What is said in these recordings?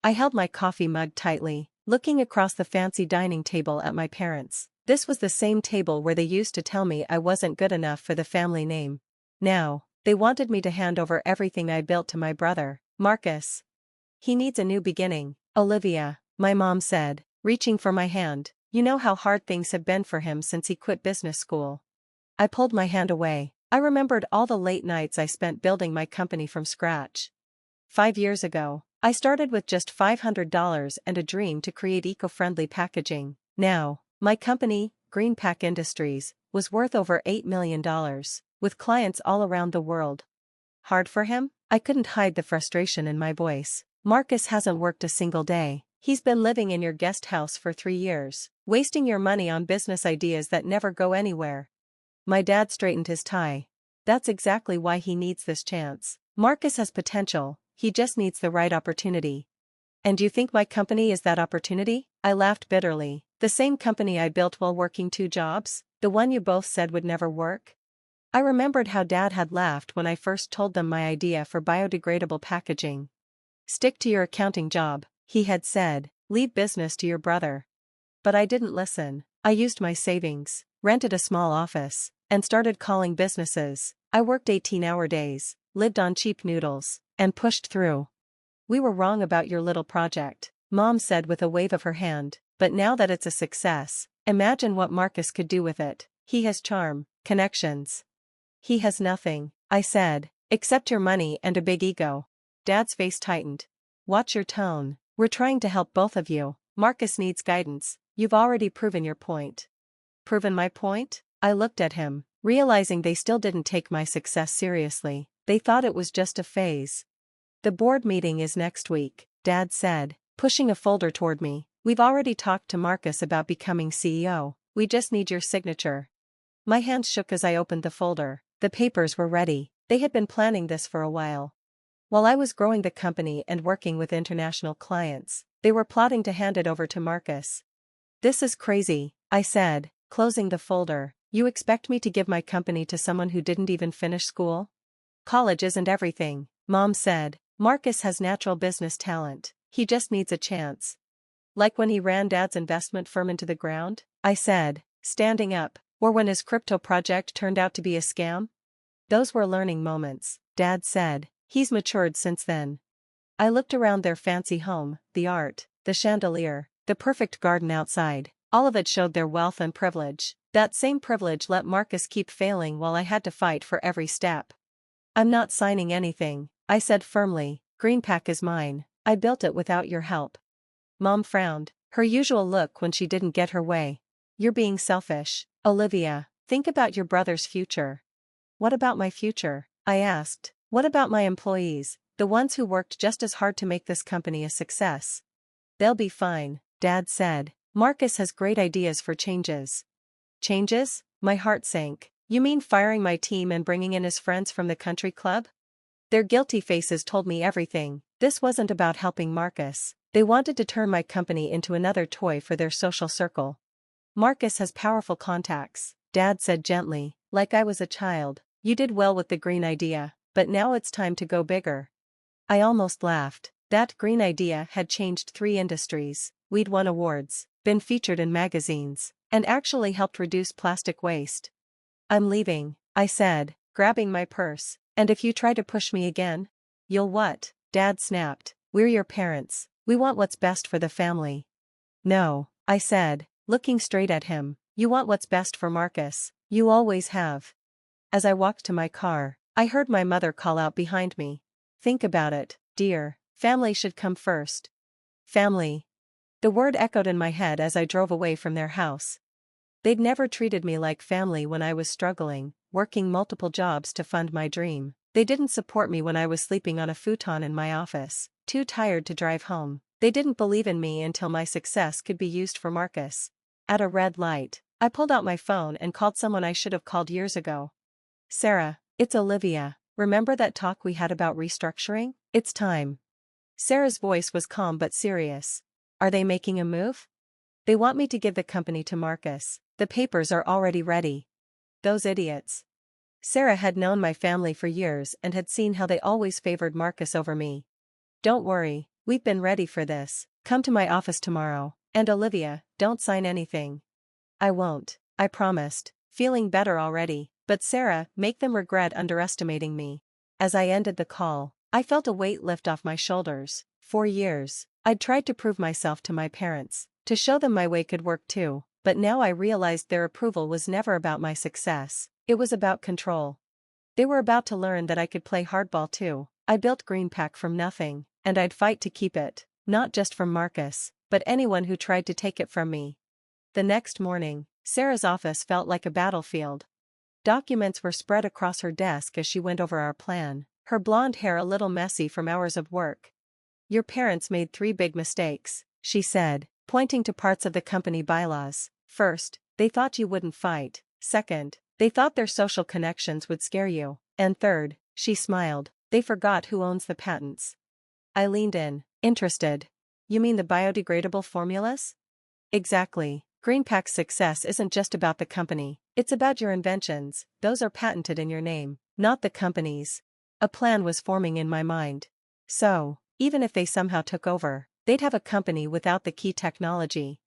I held my coffee mug tightly, looking across the fancy dining table at my parents. This was the same table where they used to tell me I wasn't good enough for the family name. Now, they wanted me to hand over everything I built to my brother, Marcus. He needs a new beginning, Olivia, my mom said, reaching for my hand. You know how hard things have been for him since he quit business school. I pulled my hand away. I remembered all the late nights I spent building my company from scratch. 5 years ago, I started with just $500 and a dream to create eco-friendly packaging. Now, my company, GreenPack Industries, was worth over $8 million, with clients all around the world. Hard for him? I couldn't hide the frustration in my voice. Marcus hasn't worked a single day. He's been living in your guest house for 3 years, wasting your money on business ideas that never go anywhere. My dad straightened his tie. That's exactly why he needs this chance. Marcus has potential, he just needs the right opportunity. And you think my company is that opportunity? I laughed bitterly. The same company I built while working 2 jobs? The one you both said would never work? I remembered how Dad had laughed when I first told them my idea for biodegradable packaging. Stick to your accounting job, he had said, leave business to your brother. But I didn't listen. I used my savings, rented a small office, and started calling businesses. I worked 18-hour days, lived on cheap noodles, and pushed through. We were wrong about your little project, Mom said with a wave of her hand, but now that it's a success, imagine what Marcus could do with it. He has charm, connections. He has nothing, I said, except your money and a big ego. Dad's face tightened. Watch your tone. We're trying to help both of you. Marcus needs guidance. You've already proven your point. Proven my point? I looked at him, realizing they still didn't take my success seriously. They thought it was just a phase. The board meeting is next week, Dad said, pushing a folder toward me. We've already talked to Marcus about becoming CEO. We just need your signature. My hand shook as I opened the folder. The papers were ready. They had been planning this for a while. While I was growing the company and working with international clients, they were plotting to hand it over to Marcus. This is crazy, I said, closing the folder. You expect me to give my company to someone who didn't even finish school? College isn't everything, Mom said. Marcus has natural business talent. He just needs a chance. Like when he ran Dad's investment firm into the ground? I said, standing up. Or when his crypto project turned out to be a scam? Those were learning moments, Dad said. He's matured since then. I looked around their fancy home, the art, the chandelier, the perfect garden outside. All of it showed their wealth and privilege. That same privilege let Marcus keep failing while I had to fight for every step. I'm not signing anything, I said firmly. GreenPack is mine. I built it without your help. Mom frowned, her usual look when she didn't get her way. You're being selfish, Olivia. Think about your brother's future. What about my future? I asked. What about my employees, the ones who worked just as hard to make this company a success? They'll be fine, Dad said. Marcus has great ideas for changes. Changes? My heart sank. You mean firing my team and bringing in his friends from the country club? Their guilty faces told me everything. This wasn't about helping Marcus. They wanted to turn my company into another toy for their social circle. Marcus has powerful contacts, Dad said gently, like I was a child. You did well with the green idea, but now it's time to go bigger. I almost laughed. That green idea had changed 3 industries. We'd won awards, been featured in magazines, and actually helped reduce plastic waste. I'm leaving, I said, grabbing my purse. And if you try to push me again? You'll what? Dad snapped. We're your parents. We want what's best for the family. No, I said, looking straight at him. You want what's best for Marcus. You always have. As I walked to my car, I heard my mother call out behind me. Think about it, dear. Family should come first. Family. The word echoed in my head as I drove away from their house. They'd never treated me like family when I was struggling, working multiple jobs to fund my dream. They didn't support me when I was sleeping on a futon in my office, too tired to drive home. They didn't believe in me until my success could be used for Marcus. At a red light, I pulled out my phone and called someone I should have called years ago. Sarah, it's Olivia. Remember that talk we had about restructuring? It's time. Sarah's voice was calm but serious. Are they making a move? They want me to give the company to Marcus. The papers are already ready. Those idiots. Sarah had known my family for years and had seen how they always favored Marcus over me. Don't worry, We've been ready for this. Come to my office tomorrow. And Olivia, don't sign anything. I won't, I promised, feeling better already. But Sarah, make them regret underestimating me. As I ended the call, I felt a weight lift off my shoulders. For years, I'd tried to prove myself to my parents, to show them my way could work too, but now I realized their approval was never about my success, it was about control. They were about to learn that I could play hardball too. I built GreenPack from nothing, and I'd fight to keep it, not just from Marcus, but anyone who tried to take it from me. The next morning, Sarah's office felt like a battlefield. Documents were spread across her desk as she went over our plan, her blonde hair a little messy from hours of work. Your parents made 3 big mistakes, she said, pointing to parts of the company bylaws. First, they thought you wouldn't fight. Second, they thought their social connections would scare you. And third, she smiled, they forgot who owns the patents. I leaned in, interested. You mean the biodegradable formulas? Exactly. GreenPack's success isn't just about the company, it's about your inventions, those are patented in your name, not the company's. A plan was forming in my mind. So, even if they somehow took over, they'd have a company without the key technology.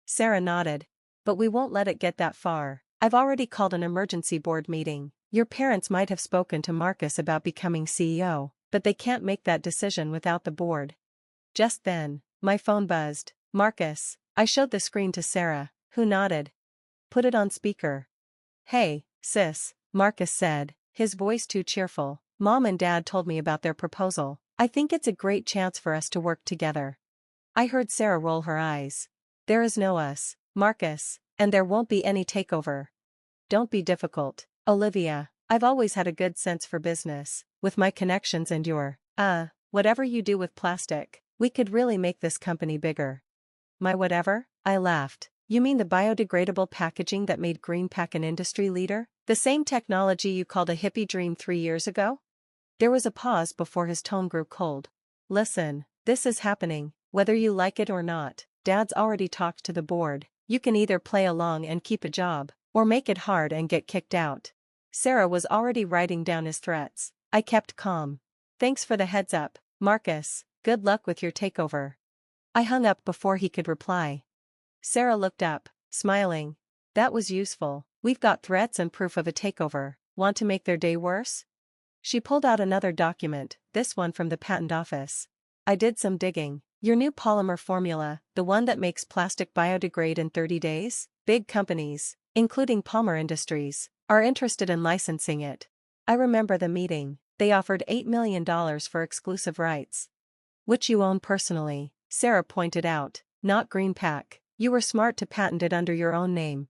Sarah nodded. But we won't let it get that far. I've already called an emergency board meeting. Your parents might have spoken to Marcus about becoming CEO, but they can't make that decision without the board. Just then, my phone buzzed. Marcus. I showed the screen to Sarah, who nodded. Put it on speaker. Hey, sis, Marcus said, his voice too cheerful. Mom and Dad told me about their proposal. I think it's a great chance for us to work together. I heard Sarah roll her eyes. There is no us, Marcus, and there won't be any takeover. Don't be difficult, Olivia. I've always had a good sense for business. With my connections and your, whatever you do with plastic, we could really make this company bigger. My whatever? I laughed. You mean the biodegradable packaging that made GreenPack an industry leader? The same technology you called a hippie dream 3 years ago? There was a pause before his tone grew cold. Listen, this is happening, whether you like it or not. Dad's already talked to the board. You can either play along and keep a job, or make it hard and get kicked out. Sarah was already writing down his threats. I kept calm. Thanks for the heads up, Marcus. Good luck with your takeover. I hung up before he could reply. Sarah looked up, smiling. That was useful. We've got threats and proof of a takeover. Want to make their day worse? She pulled out another document, this one from the patent office. I did some digging. Your new polymer formula, the one that makes plastic biodegrade in 30 days? Big companies, including Palmer Industries, are interested in licensing it. I remember the meeting. They offered $8 million for exclusive rights. Which you own personally, Sarah pointed out, not GreenPack. You were smart to patent it under your own name.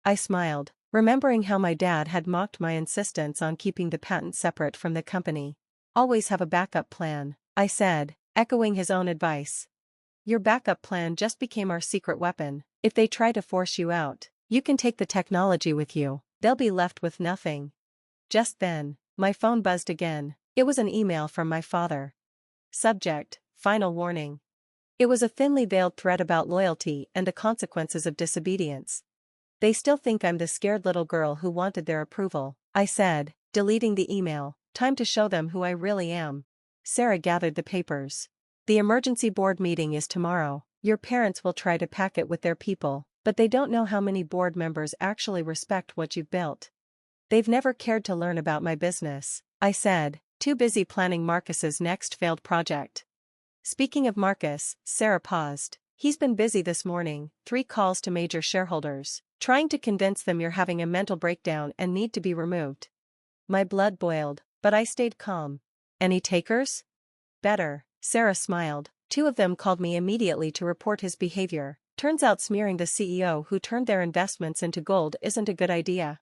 I smiled, remembering how my dad had mocked my insistence on keeping the patent separate from the company. Always have a backup plan, I said, echoing his own advice. Your backup plan just became our secret weapon. If they try to force you out, you can take the technology with you. They'll be left with nothing. Just then, my phone buzzed again. It was an email from my father. Subject, final warning. It was a thinly veiled threat about loyalty and the consequences of disobedience. They still think I'm the scared little girl who wanted their approval, I said, deleting the email. Time to show them who I really am. Sarah gathered the papers. The emergency board meeting is tomorrow. Your parents will try to pack it with their people, but they don't know how many board members actually respect what you've built. They've never cared to learn about my business, I said, too busy planning Marcus's next failed project. Speaking of Marcus, Sarah paused. He's been busy this morning, 3 calls to major shareholders, trying to convince them you're having a mental breakdown and need to be removed. My blood boiled, but I stayed calm. Any takers? Better, Sarah smiled. 2 of them called me immediately to report his behavior. Turns out smearing the CEO who turned their investments into gold isn't a good idea.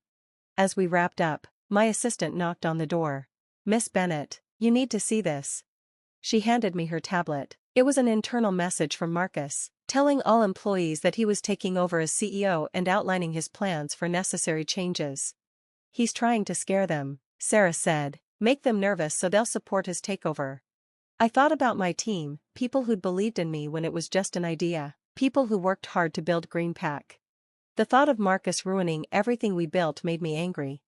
As we wrapped up, my assistant knocked on the door. Miss Bennett, you need to see this. She handed me her tablet. It was an internal message from Marcus, telling all employees that he was taking over as CEO and outlining his plans for necessary changes. He's trying to scare them, Sarah said, make them nervous so they'll support his takeover. I thought about my team, people who'd believed in me when it was just an idea, people who worked hard to build GreenPack. The thought of Marcus ruining everything we built made me angry.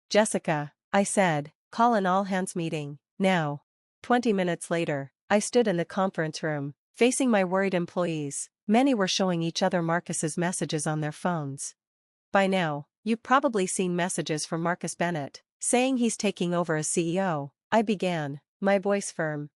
Jessica, I said, call an all-hands meeting, now. 20 minutes later, I stood in the conference room, facing my worried employees. Many were showing each other Marcus's messages on their phones. By now, you've probably seen messages from Marcus Bennett, saying he's taking over as CEO. I began, my voice firm.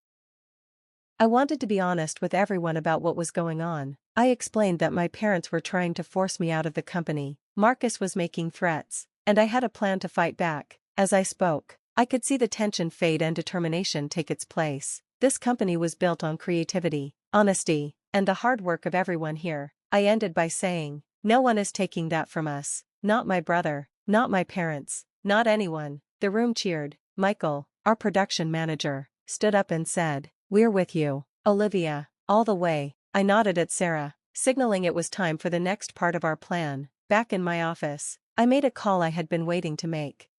I wanted to be honest with everyone about what was going on. I explained that my parents were trying to force me out of the company. Marcus was making threats, and I had a plan to fight back. As I spoke, I could see the tension fade and determination take its place. This company was built on creativity, honesty, and the hard work of everyone here. I ended by saying, no one is taking that from us. Not my brother, not my parents, not anyone. The room cheered. Michael, our production manager, stood up and said, "We're with you, Olivia, all the way." I nodded at Sarah, signaling it was time for the next part of our plan. Back in my office, I made a call I had been waiting to make.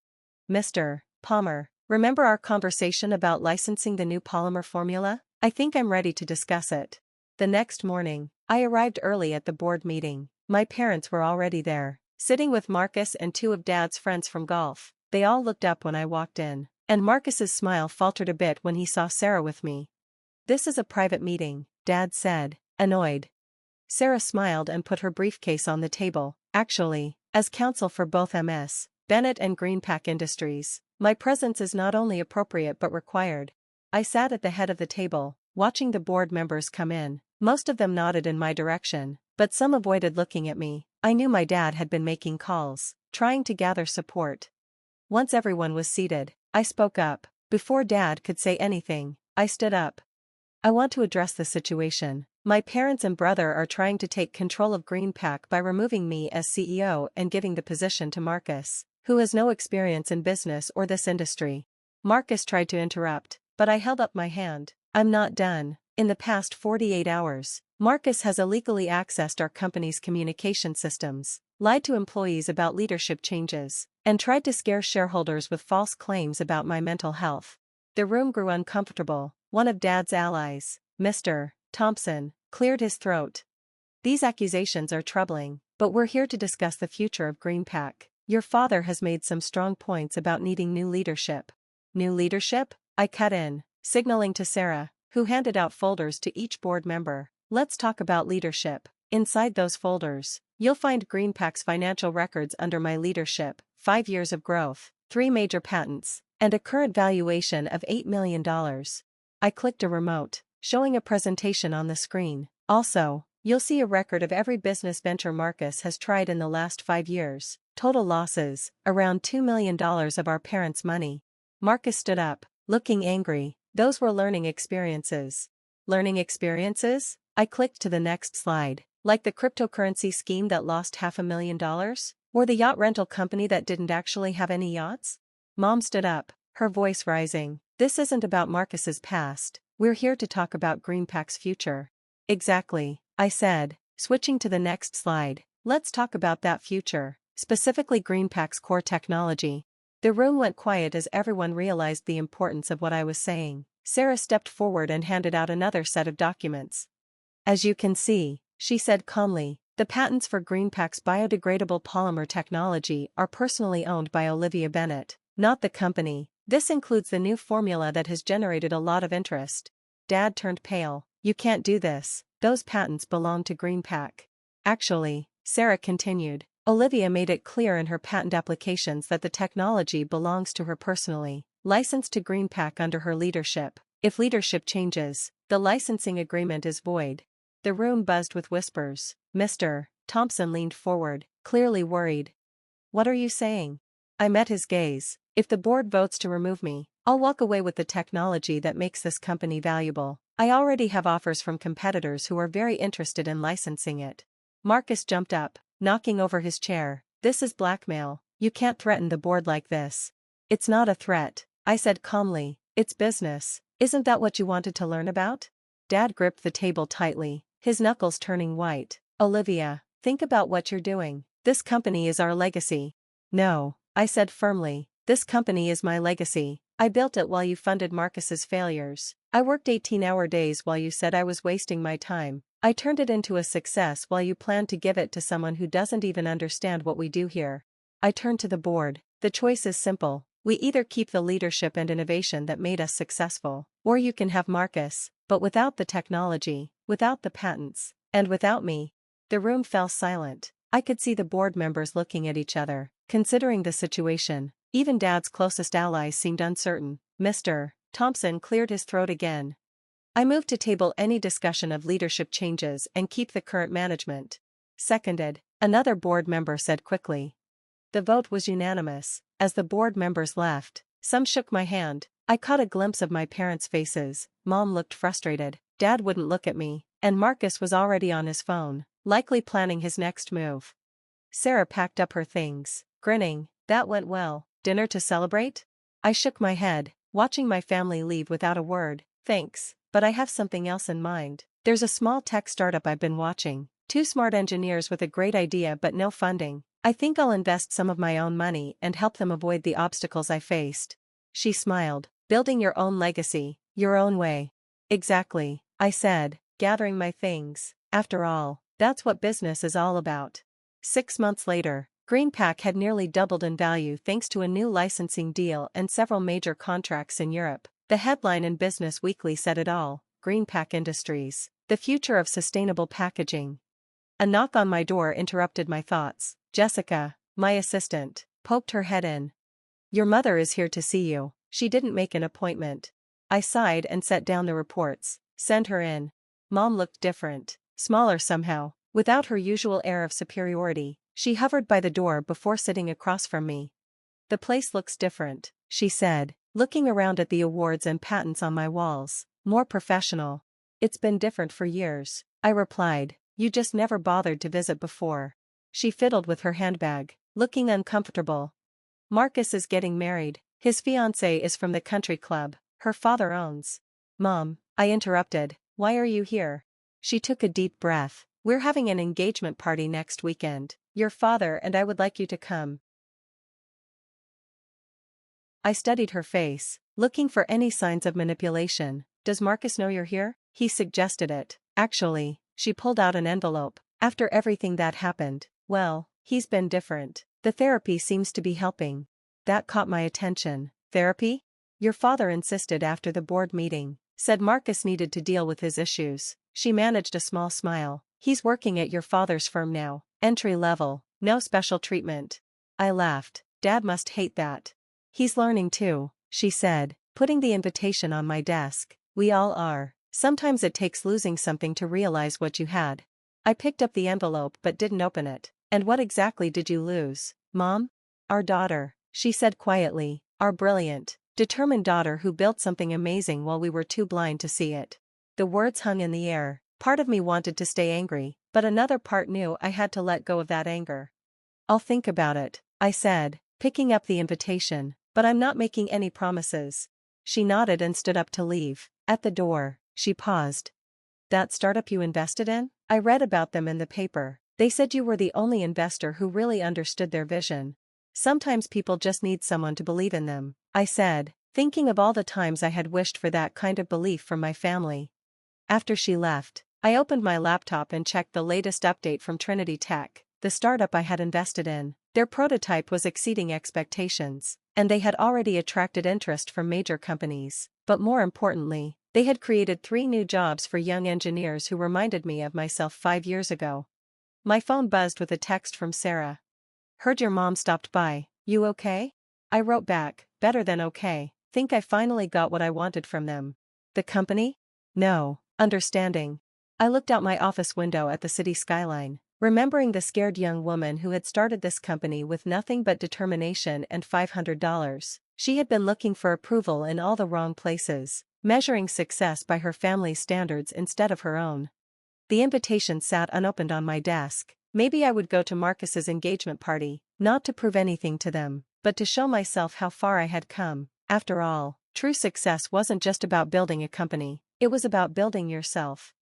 "Mr. Palmer, remember our conversation about licensing the new polymer formula? I think I'm ready to discuss it." The next morning, I arrived early at the board meeting. My parents were already there, sitting with Marcus and two of Dad's friends from golf. They all looked up when I walked in, and Marcus's smile faltered a bit when he saw Sarah with me. "This is a private meeting," Dad said, annoyed. Sarah smiled and put her briefcase on the table. "Actually, as counsel for both MS Bennett and Greenpack Industries, my presence is not only appropriate but required." I sat at the head of the table, watching the board members come in. Most of them nodded in my direction, but some avoided looking at me. I knew my dad had been making calls, trying to gather support. Once everyone was seated, I spoke up. Before Dad could say anything, I stood up. "I want to address the situation. My parents and brother are trying to take control of Greenpack by removing me as CEO and giving the position to Marcus, who has no experience in business or this industry." Marcus tried to interrupt, but I held up my hand. "I'm not done." In the past 48 hours, Marcus has illegally accessed our company's communication systems, lied to employees about leadership changes, and tried to scare shareholders with false claims about my mental health. The room grew uncomfortable. One of Dad's allies, Mr. Thompson, cleared his throat. "These accusations are troubling, but we're here to discuss the future of Greenpack. Your father has made some strong points about needing new leadership." "New leadership?" I cut in, signaling to Sarah, who handed out folders to each board member. "Let's talk about leadership. Inside those folders, you'll find Greenpack's financial records under my leadership, 5 years of growth, 3 major patents, and a current valuation of $8 million. I clicked a remote, showing a presentation on the screen. "Also, you'll see a record of every business venture Marcus has tried in the last 5 years. Total losses, around $2 million of our parents' money." Marcus stood up, looking angry. "Those were learning experiences." "Learning experiences?" I clicked to the next slide. "Like the cryptocurrency scheme that lost $500,000? Or the yacht rental company that didn't actually have any yachts?" Mom stood up, her voice rising. "This isn't about Marcus's past. We're here to talk about Greenpack's future." "Exactly," I said, switching to the next slide. "Let's talk about that future, specifically Greenpack's core technology." The room went quiet as everyone realized the importance of what I was saying. Sarah stepped forward and handed out another set of documents. "As you can see," she said calmly, "the patents for Greenpack's biodegradable polymer technology are personally owned by Olivia Bennett, not the company. This includes the new formula that has generated a lot of interest." Dad turned pale. "You can't do this. Those patents belong to Greenpack." "Actually," Sarah continued, "Olivia made it clear in her patent applications that the technology belongs to her personally, licensed to Greenpack under her leadership. If leadership changes, the licensing agreement is void." The room buzzed with whispers. Mr. Thompson leaned forward, clearly worried. "What are you saying?" I met his gaze. "If the board votes to remove me, I'll walk away with the technology that makes this company valuable. I already have offers from competitors who are very interested in licensing it." Marcus jumped up, knocking over his chair. "This is blackmail. You can't threaten the board like this." "It's not a threat," I said calmly. "It's business. Isn't that what you wanted to learn about?" Dad gripped the table tightly, his knuckles turning white. "Olivia, think about what you're doing. This company is our legacy." "No," I said firmly, "this company is my legacy. I built it while you funded Marcus's failures. I worked 18-hour days while you said I was wasting my time. I turned it into a success while you planned to give it to someone who doesn't even understand what we do here." I turned to the board. "The choice is simple. We either keep the leadership and innovation that made us successful, or you can have Marcus." But without the technology, without the patents, and without me, the room fell silent. I could see the board members looking at each other, considering the situation. Even Dad's closest allies seemed uncertain. Mr. Thompson cleared his throat again. I moved to table any discussion of leadership changes and keep the current management. Seconded, another board member said quickly. The vote was unanimous. As the board members left, some shook my hand. I caught a glimpse of my parents' faces. Mom looked frustrated, Dad wouldn't look at me, and Marcus was already on his phone, likely planning his next move. Sarah packed up her things, grinning. That went well. Dinner to celebrate? I shook my head, watching my family leave without a word. Thanks, but I have something else in mind. There's a small tech startup I've been watching. Two smart engineers with a great idea but no funding. I think I'll invest some of my own money and help them avoid the obstacles I faced. She smiled. Building your own legacy, your own way. Exactly, I said, gathering my things. After all, that's what business is all about. 6 months later, GreenPack had nearly doubled in value thanks to a new licensing deal and several major contracts in Europe. The headline in Business Weekly said it all: GreenPack Industries, the future of sustainable packaging. A knock on my door interrupted my thoughts. Jessica, my assistant, poked her head in. Your mother is here to see you. She didn't make an appointment. I sighed and set down the reports. Send her in. Mom looked different, smaller somehow, without her usual air of superiority. She hovered by the door before sitting across from me. The place looks different, she said, looking around at the awards and patents on my walls. More professional. It's been different for years, I replied. You just never bothered to visit before. She fiddled with her handbag, looking uncomfortable. Marcus is getting married. His fiancée is from the country club her father owns. Mom, I interrupted, why are you here? She took a deep breath. We're having an engagement party next weekend. Your father and I would like you to come. I studied her face, looking for any signs of manipulation. Does Marcus know you're here? He suggested it. Actually, she pulled out an envelope. After everything that happened, well, he's been different. The therapy seems to be helping. That caught my attention. Therapy? Your father insisted after the board meeting. Said Marcus needed to deal with his issues. She managed a small smile. He's working at your father's firm now. Entry level, no special treatment. I laughed. Dad must hate that. He's learning too, she said, putting the invitation on my desk. We all are. Sometimes it takes losing something to realize what you had. I picked up the envelope but didn't open it. And what exactly did you lose, Mom? Our daughter, she said quietly. Our brilliant, determined daughter who built something amazing while we were too blind to see it. The words hung in the air. Part of me wanted to stay angry, but another part knew I had to let go of that anger. I'll think about it, I said, picking up the invitation, but I'm not making any promises. She nodded and stood up to leave. At the door, she paused. That startup you invested in? I read about them in the paper. They said you were the only investor who really understood their vision. Sometimes people just need someone to believe in them, I said, thinking of all the times I had wished for that kind of belief from my family. After she left, I opened my laptop and checked the latest update from Trinity Tech, the startup I had invested in. Their prototype was exceeding expectations, and they had already attracted interest from major companies. But more importantly, they had created 3 new jobs for young engineers who reminded me of myself 5 years ago. My phone buzzed with a text from Sarah. Heard your mom stopped by. You okay? I wrote back, better than okay. Think I finally got what I wanted from them. The company? No. Understanding. I looked out my office window at the city skyline, remembering the scared young woman who had started this company with nothing but determination and $500. She had been looking for approval in all the wrong places, measuring success by her family's standards instead of her own. The invitation sat unopened on my desk. Maybe I would go to Marcus's engagement party, not to prove anything to them, but to show myself how far I had come. After all, true success wasn't just about building a company, it was about building yourself.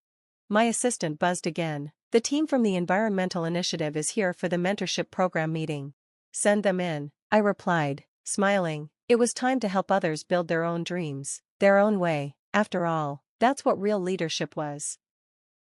My assistant buzzed again. The team from the Environmental Initiative is here for the mentorship program meeting. Send them in, I replied, smiling. It was time to help others build their own dreams, their own way. After all, that's what real leadership was.